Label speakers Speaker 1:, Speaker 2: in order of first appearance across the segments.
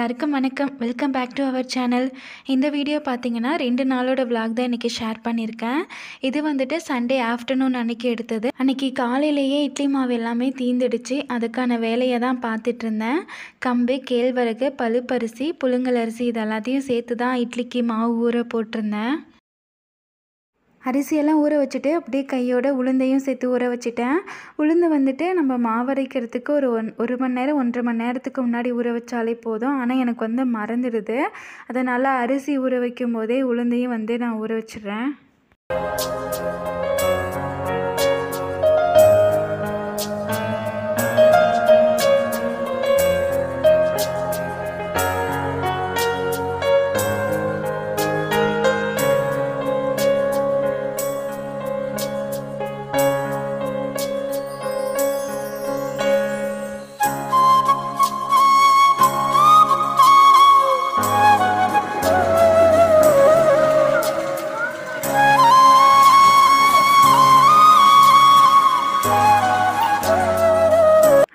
Speaker 1: எல்லாருக்கும் வணக்கம். Welcome back to our channel. இந்த வீடியோ பார்த்தீங்கன்னா 2 நாளோட விலாக் தான் இன்றைக்கி ஷேர் பண்ணியிருக்கேன். இது வந்துட்டு சண்டே ஆஃப்டர்நூன் அன்றைக்கி எடுத்தது. அன்றைக்கி காலையிலேயே இட்லி மாவு எல்லாமே தீந்துடுச்சு. அதுக்கான வேலையை தான் பார்த்துட்டு இருந்தேன். கம்பு, கேழ்வரகு, பழுப்பரிசி, புழுங்கலரிசி இது எல்லாத்தையும் சேர்த்து தான் இட்லிக்கு மாவு ஊற போட்டிருந்தேன். அரிசியெல்லாம் ஊற வச்சுட்டு அப்படியே கையோட உளுந்தையும் சேர்த்து ஊற வச்சுட்டேன். உளுந்து வந்துட்டு நம்ம மாவரைக்கிறதுக்கு ஒரு மணி நேரம் 1.5 மணி நேரத்துக்கு முன்னாடி ஊற வச்சாலே போதும். ஆனால் எனக்கு வந்து மறந்துடுது. அதனால் அரிசி ஊற வைக்கும் போதே உளுந்தையும் வந்து நான் ஊற வச்சிடுறேன்.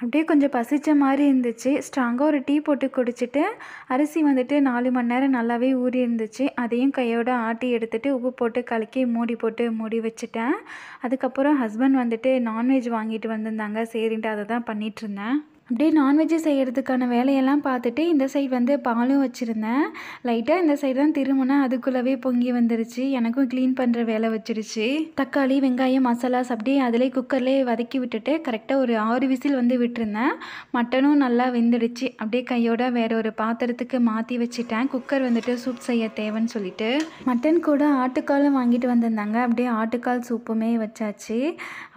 Speaker 1: அப்படியே கொஞ்சம் பசித்த மாதிரி இருந்துச்சு. ஸ்ட்ராங்காக ஒரு டீ போட்டு குடிச்சிட்டு அரிசி வந்துட்டு 4 மணி நேரம் நல்லாவே ஊறி இருந்துச்சு. அதையும் கையோட ஆட்டி எடுத்துகிட்டு உப்பு போட்டு கலக்கி மூடி வச்சுட்டேன். அதுக்கப்புறம் ஹஸ்பண்ட் வந்துட்டு நான்வெஜ் வாங்கிட்டு வந்திருந்தாங்க. சரின்ட்டு அதை தான் பண்ணிகிட்ருந்தேன். அப்படியே நான்வெஜ்ஜு செய்கிறதுக்கான வேலையெல்லாம் பார்த்துட்டு இந்த சைடு வந்து பாலும் வச்சுருந்தேன். லைட்டாக இந்த சைடு தான் திரும்பினேன். அதுக்குள்ளவே பொங்கி வந்துருச்சு. எனக்கும் க்ளீன் பண்ணுற வேலை வச்சிருச்சு. தக்காளி, வெங்காயம், மசாலாஸ் அப்படியே அதிலே குக்கர்லேயே வதக்கி விட்டுட்டு கரெக்டாக ஒரு 6 விசில் வந்து விட்டுருந்தேன். மட்டனும் நல்லா வெந்துடுச்சு. அப்படியே கையோட வேறு ஒரு பாத்திரத்துக்கு மாற்றி வச்சுட்டேன். குக்கர் வந்துட்டு சூப் செய்ய தேவைன்னு சொல்லிட்டு மட்டன் கூட ஆட்டுக்காலும் வாங்கிட்டு வந்திருந்தாங்க. அப்படியே ஆட்டுக்கால் சூப்புமே வச்சாச்சு.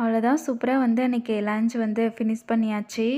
Speaker 1: அவ்வளோதான், சூப்பராக வந்து அன்றைக்கி லஞ்ச் வந்து ஃபினிஷ் பண்ணியாச்சு.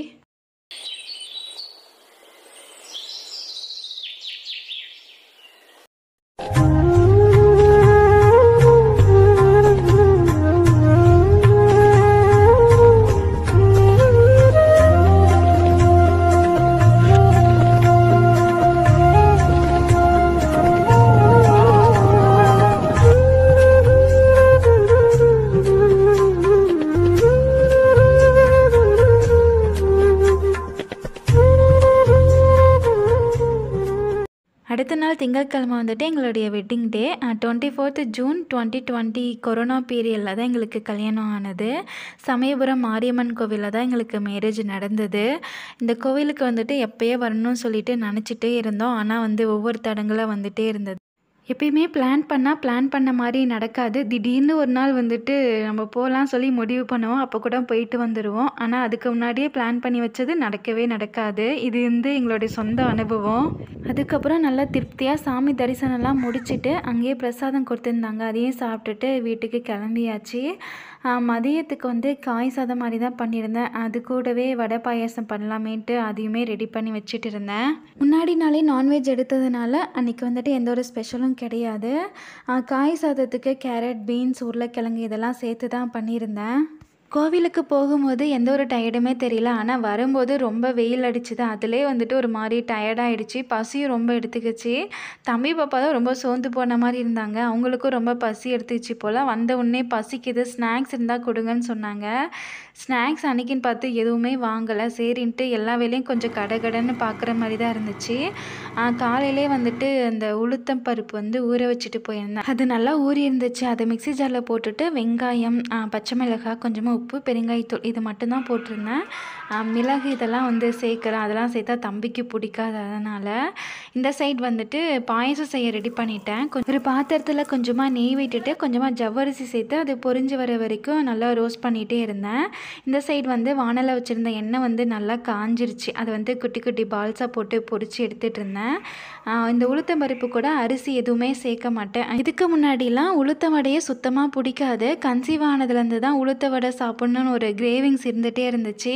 Speaker 1: அடுத்த நாள் திங்கட்கிழமை வந்துட்டு எங்களுடைய wedding day. 24th June 2020 corona பீரியடில் தான் எங்களுக்கு கல்யாணம் ஆனது. சமயபுரம் மாரியம்மன் கோவிலில் தான் எங்களுக்கு மேரேஜ் நடந்தது. இந்த கோவிலுக்கு வந்துட்டு எப்போயே வரணும்னு சொல்லிட்டு நினச்சிட்டே இருந்தோம். ஆனால் வந்து ஒவ்வொரு தடங்களாக வந்துகிட்டே இருந்தது. எப்பயுமே பிளான் பண்ண மாதிரி நடக்காது. திடீர்னு ஒரு நாள் வந்துட்டு நம்ம போகலாம் சொல்லி முடிவு பண்ணுவோம். அப்போ கூட போயிட்டு வந்துடுவோம். ஆனால் அதுக்கு முன்னாடியே பிளான் பண்ணி வச்சது நடக்கவே நடக்காது. இது வந்து எங்களுடைய சொந்த அனுபவம். அதுக்கப்புறம் நல்லா திருப்தியாக சாமி தரிசனம்லாம் முடிச்சுட்டு அங்கேயே பிரசாதம் கொடுத்துருந்தாங்க. அதையும் சாப்பிட்டுட்டு வீட்டுக்கு கிளம்பியாச்சு. மதியத்துக்கு வந்து காய் சாதம் மாதிரி தான் பண்ணியிருந்தேன். அது கூடவே வடை பாயாசம் பண்ணலாமேன்ட்டு அதையுமே ரெடி பண்ணி வச்சுட்டு இருந்தேன். முன்னாடி நாளே நான்வெஜ் எடுத்ததுனால அன்றைக்கி வந்துட்டு எந்த ஒரு ஸ்பெஷலும் கிடையாது. காய் சாதத்துக்கு கேரட், பீன்ஸ், உருளைக்கிழங்கு இதெல்லாம் சேர்த்து தான் பண்ணியிருந்தேன். கோவிலுக்கு போகும்போது எந்த ஒரு டயர்டுமே தெரியல. ஆனால் வரும்போது ரொம்ப வெயில் அடிச்சுது. அதிலே வந்துட்டு ஒரு மாதிரி டயர்டாகிடுச்சு. பசியும் ரொம்ப எடுத்துக்கிச்சு. தம்பி பாப்பா தான் ரொம்ப சோர்ந்து போன மாதிரி இருந்தாங்க. அவங்களுக்கும் ரொம்ப பசி எடுத்துக்கிச்சு போல். வந்த உடனே பசிக்குது, ஸ்நாக்ஸ் இருந்தால் கொடுங்கன்னு சொன்னாங்க. ஸ்நாக்ஸ் அன்றைக்கின்னு பார்த்து எதுவுமே வாங்கலை. சரின்ட்டு எல்லா வேலையும் கொஞ்சம் கடகடன்னு பார்க்குற மாதிரி தான் இருந்துச்சு. காலையிலே வந்துட்டு அந்த உளுத்தம் பருப்பு வந்து ஊற வச்சுட்டு போயிருந்தேன். அது நல்லா ஊறி இருந்துச்சு. அதை மிக்ஸி ஜாரில் போட்டுட்டு வெங்காயம், பச்சை மிளகாய், கொஞ்சமாக உப்பு, பெருங்காயத்தூள் இது மட்டும்தான் போட்டிருந்தேன். மிளகு இதெல்லாம் வந்து சேர்க்குறேன். அதெல்லாம் சேர்த்தா தம்பிக்கு பிடிக்காது. அதனால் இந்த சைடு வந்துட்டு பாயசம் செய்ய ரெடி பண்ணிட்டேன். ஒரு பாத்திரத்தில் கொஞ்சமாக நெய் விட்டுட்டு கொஞ்சமாக ஜவ்வரிசி சேர்த்து அது பொரிஞ்சு வர வரைக்கும் நல்லா ரோஸ்ட் பண்ணிகிட்டே இருந்தேன். இந்த சைடு வந்து வானலில் வச்சுருந்த எண்ணெய் வந்து நல்லா காஞ்சிருச்சு. அதை வந்து குட்டி குட்டி பால்ஸாக போட்டு பொரித்து எடுத்துகிட்டு இருந்தேன். இந்த உளுத்தம் பருப்பு கூட அரிசி எதுவுமே சேர்க்க மாட்டேன். இதுக்கு முன்னாடிலாம் உளுத்த வடையே சுத்தமாக பிடிக்காது. கன்சீவ் ஆனதுலேருந்து தான் உளுத்த வடை சாப்பிட்ணுன்னு ஒரு கிரேவிங்ஸ் இருந்துகிட்டே இருந்துச்சு.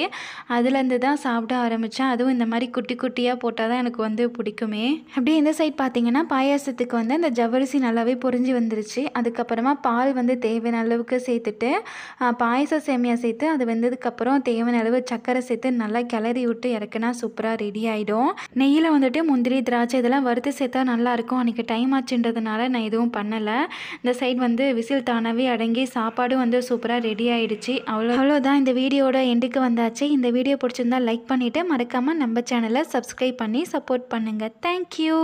Speaker 1: அதுலேருந்து தான் சாப்பிட ஆரம்பித்தேன். அதுவும் இந்த மாதிரி குட்டி குட்டியாக போட்டால் தான் எனக்கு வந்து பிடிக்குமே. அப்படியே இந்த சைட் பார்த்திங்கன்னா பாயாசத்துக்கு வந்து அந்த ஜவ்வரிசி நல்லாவே பொரிஞ்சு வந்துருச்சு. அதுக்கப்புறமா பால் வந்து தேவையான அளவுக்கு சேர்த்துட்டு பாயச சேமியா சேர்த்து அது வெந்ததுக்கப்புறம் தேவையான அளவு சர்க்கரை சேர்த்து நல்லா கிளறி விட்டு இறக்குனா சூப்பராக ரெடி ஆகிடும். நெய்யில் வந்துட்டு முந்திரி, திராட்சை இதெல்லாம் வறுத்து சேர்த்தா நல்லாயிருக்கும். அன்றைக்கி டைம் ஆச்சுன்றதுனால நான் எதுவும் பண்ணலை. இந்த சைட் வந்து விசில் தானாகவே அடங்கி சாப்பாடும் வந்து சூப்பராக ரெடி ஆகிடுச்சு. அவ்வளோதான். இந்த வீடியோட எண்டுக்கு வந்தாச்சு. இந்த வீடியோ பிடிச்சிருந்தா லைக் பண்ணிவிட்டு மறக்காமல் நம்ம சேனலை சப்ஸ்கிரைப் பண்ணி சப்போர்ட் பண்ணுங்கள். தேங்க்யூ.